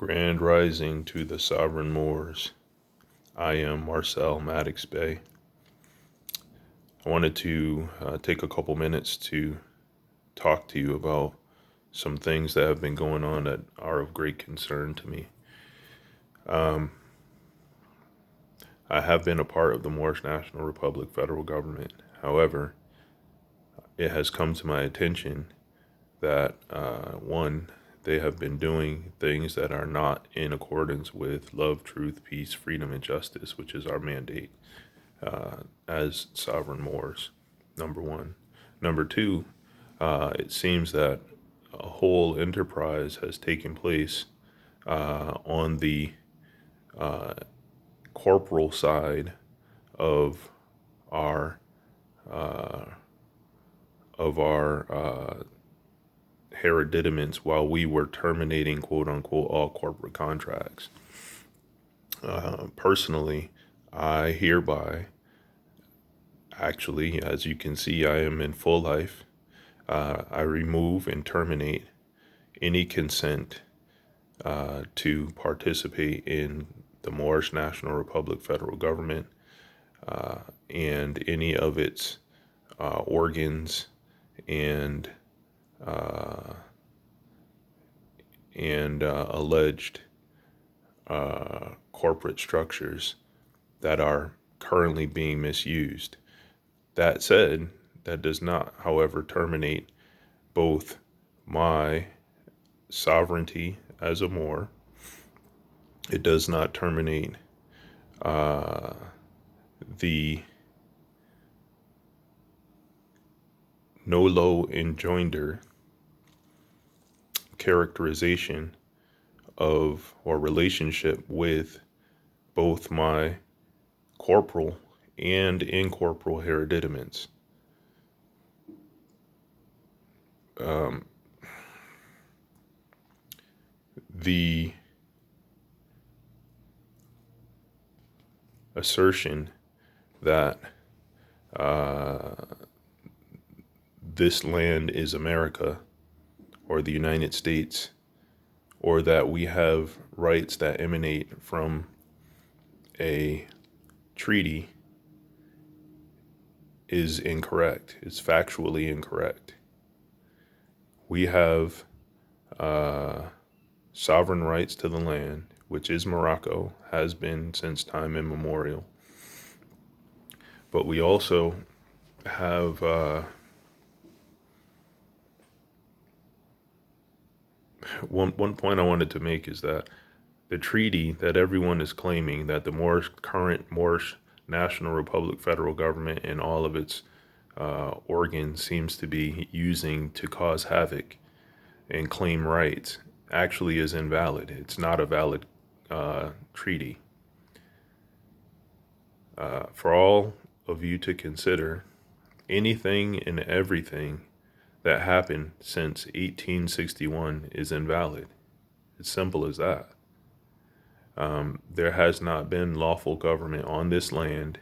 Grand Rising to the Sovereign Moors. I am Marcel, Maddox Bay. I wanted to take a couple minutes to talk to you about some things that have been going on that are of great concern to me. I have been a part of the Moorish National Republic federal government. However, it has come to my attention that, one, they have been doing things that are not in accordance with love, truth, peace, freedom, and justice, which is our mandate as sovereign Moors, number one. Number two, it seems that a whole enterprise has taken place on the corporeal side of our heriditiments while we were terminating, quote unquote, all corporate contracts. Personally, I hereby, actually, as you can see, I am in full life. I remove and terminate any consent to participate in the Moorish National Republic federal government and any of its organs and alleged corporate structures that are currently being misused. That said, that does not, however, terminate both my sovereignty as a Moor. It does not terminate the nolo and JOINDER characterization of or relationship with both my corporeal and incorporeal heriditiments. The assertion that this land is America or the United States, or that we have rights that emanate from a treaty is incorrect. It's factually incorrect. We have sovereign rights to the land, which is Morocco, has been since time immemorial. But we also have one point I wanted to make is that the treaty that everyone is claiming that the current Moorish National Republic federal government and all of its organs seems to be using to cause havoc and claim rights actually is invalid. It's not a valid treaty. For all of you to consider, anything and everything that happened since 1861 is invalid. It's simple as that. There has not been lawful government on this land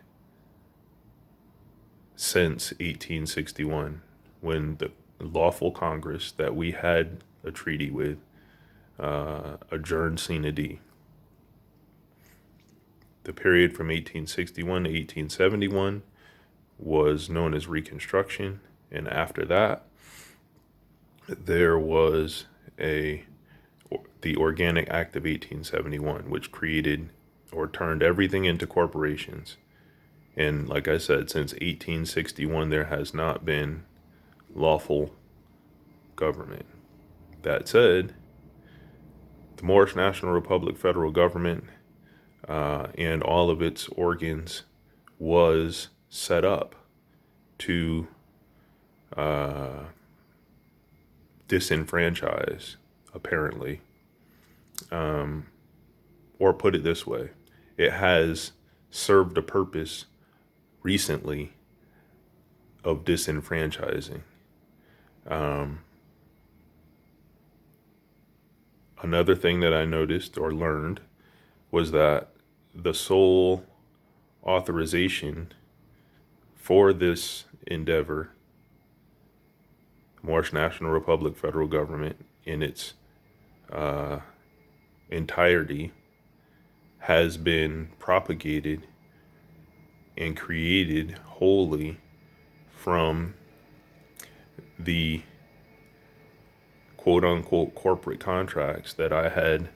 since 1861, when the lawful Congress that we had a treaty with adjourned sine die. The period from 1861 to 1871 was known as Reconstruction, and after that, there was the Organic Act of 1871, which created or turned everything into corporations. And like I said, since 1861, there has not been lawful government. That said, the Moorish National Republic federal government and all of its organs was set up to disenfranchise, apparently. Or put it this way, it has served a purpose recently of disenfranchising. Another thing that I noticed or learned was that the sole authorization for this endeavor, Moorish National Republic federal government in its entirety has been propagated and created wholly from the quote unquote corporate contracts that I had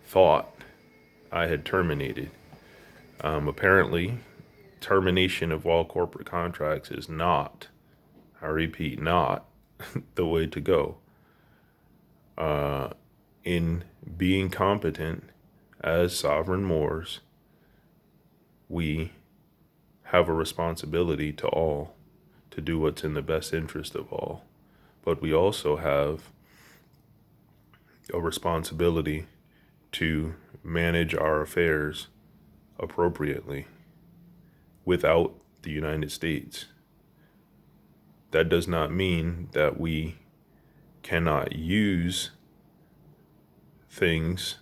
thought I had terminated. Apparently, termination of all corporate contracts is not, I repeat, not the way to go. In being competent as sovereign Moors, we have a responsibility to all to do what's in the best interest of all. But we also have a responsibility to manage our affairs appropriately without the United States. That does not mean that we cannot use things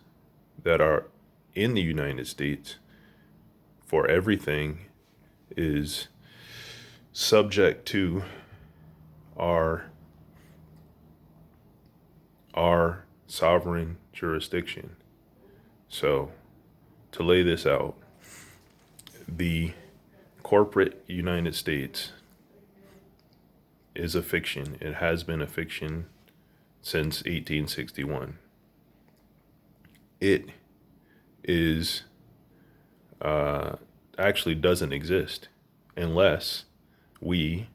that are in the United States, for everything is subject to our sovereign jurisdiction. So, to lay this out, the corporate United States is a fiction. It has been a fiction since 1861. It is actually doesn't exist unless we,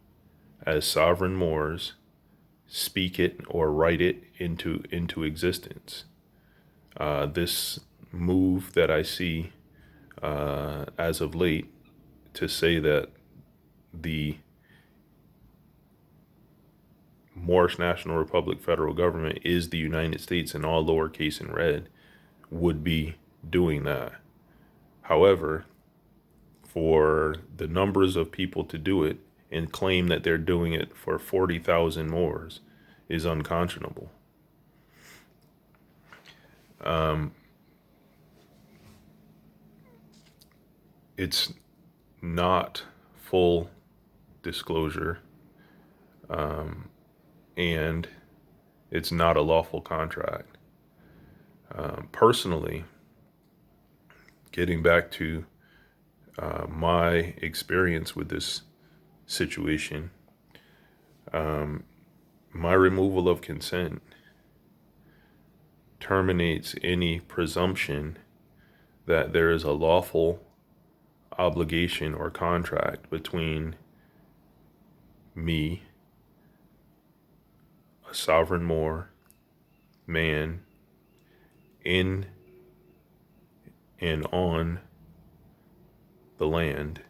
as sovereign Moors, speak it or write it into existence. This move that I see as of late to say that the Moorish National Republic federal government is the United States in all lowercase and red would be doing that. However, for the numbers of people to do it and claim that they're doing it for 40,000 Moors is unconscionable. It's not full disclosure, and it's not a lawful contract. Personally, getting back to my experience with this situation, my removal of consent terminates any presumption that there is a lawful obligation or contract between me, a sovereign Moor man, in and on the land,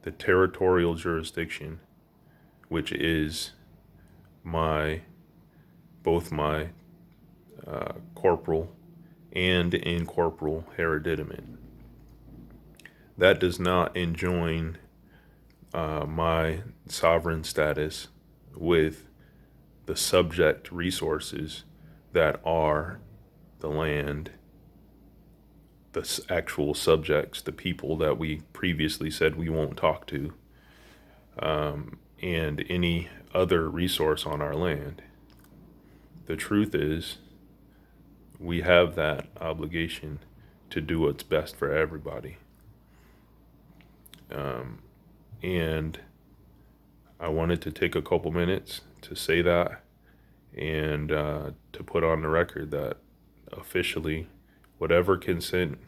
the territorial jurisdiction, which is both my corporal and incorporeal hereditiment. That does not enjoin my sovereign status with the subject resources that are the land, the actual subjects, the people that we previously said we won't talk to, and any other resource on our land. The truth is, we have that obligation to do what's best for everybody. And I wanted to take a couple minutes to say that and to put on the record that officially, whatever consent,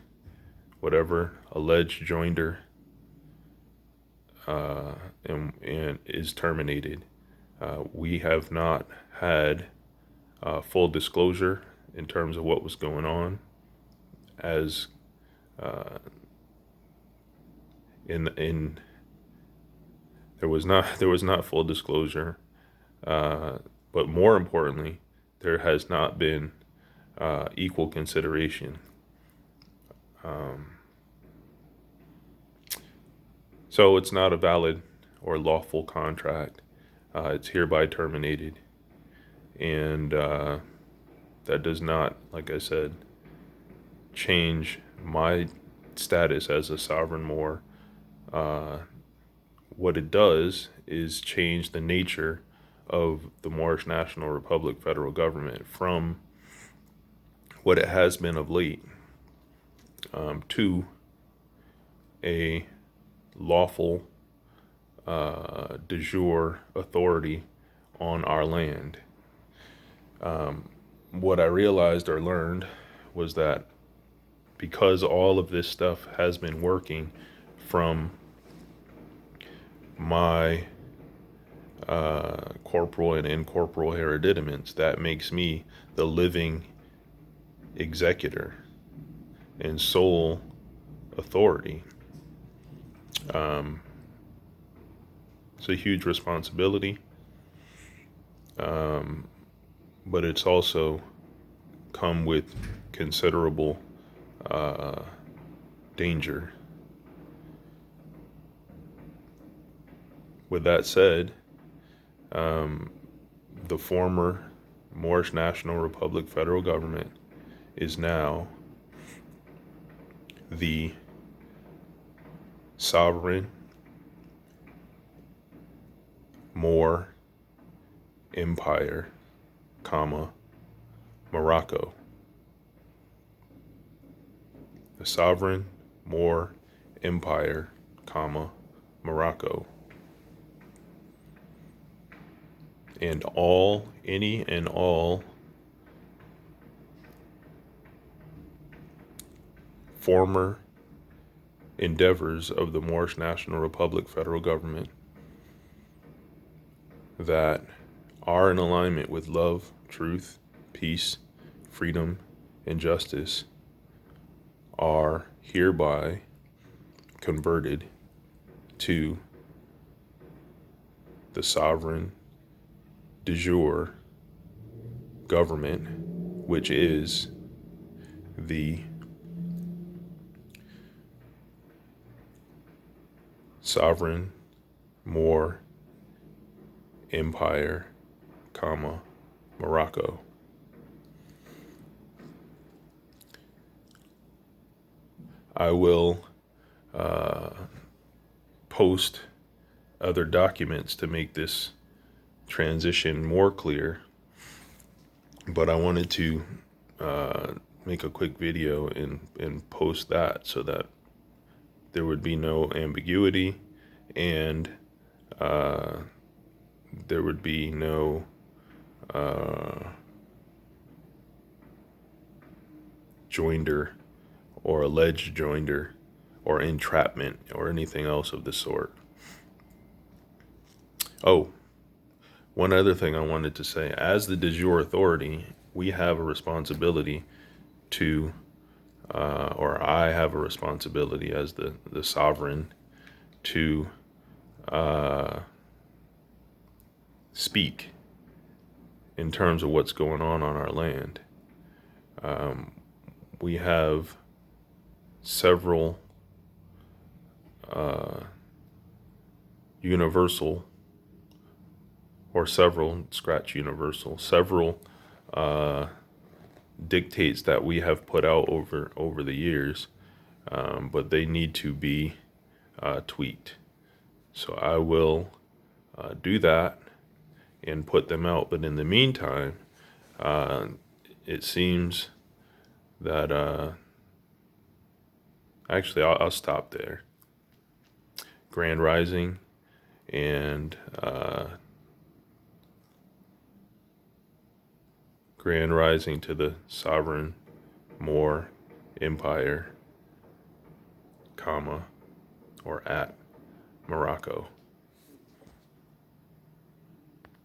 whatever alleged joinder and is terminated, we have not had full disclosure in terms of what was going on, as there was not full disclosure, but more importantly, there has not been equal consideration. So it's not a valid or lawful contract. It's hereby terminated, and that does not, like I said, change my status as a sovereign Moor. What it does is change the nature of the Moorish National Republic federal government from what it has been of late, to a lawful dejure authority on our land. What I realized or learned was that because all of this stuff has been working from my corporeal and incorporeal heriditiments, that makes me the living executor and sole authority. It's a huge responsibility, but it's also come with considerable danger. With that said, the former Moorish National Republic federal government is now the sovereign Moor Empire, Morocco. The sovereign Moor Empire, Morocco. And any and all former endeavors of the Moorish National Republic federal government that are in alignment with love, truth, peace, freedom, and justice are hereby converted to the sovereign de jure government, which is the sovereign Moor Empire, Morocco. I will post other documents to make this transition more clear, but I wanted to make a quick video and post that so that there would be no ambiguity and there would be no joinder or alleged joinder or entrapment or anything else of the sort. Oh, one other thing I wanted to say. As the de jure authority, we have a responsibility to, or I have a responsibility as the sovereign to speak in terms of what's going on our land. We have several universal or several dictates that we have put out over the years, but they need to be tweaked. So I will do that and put them out. But in the meantime, it seems that actually I'll stop there. Grand Rising and Grand Rising to the sovereign Moor Empire, or at Morocco.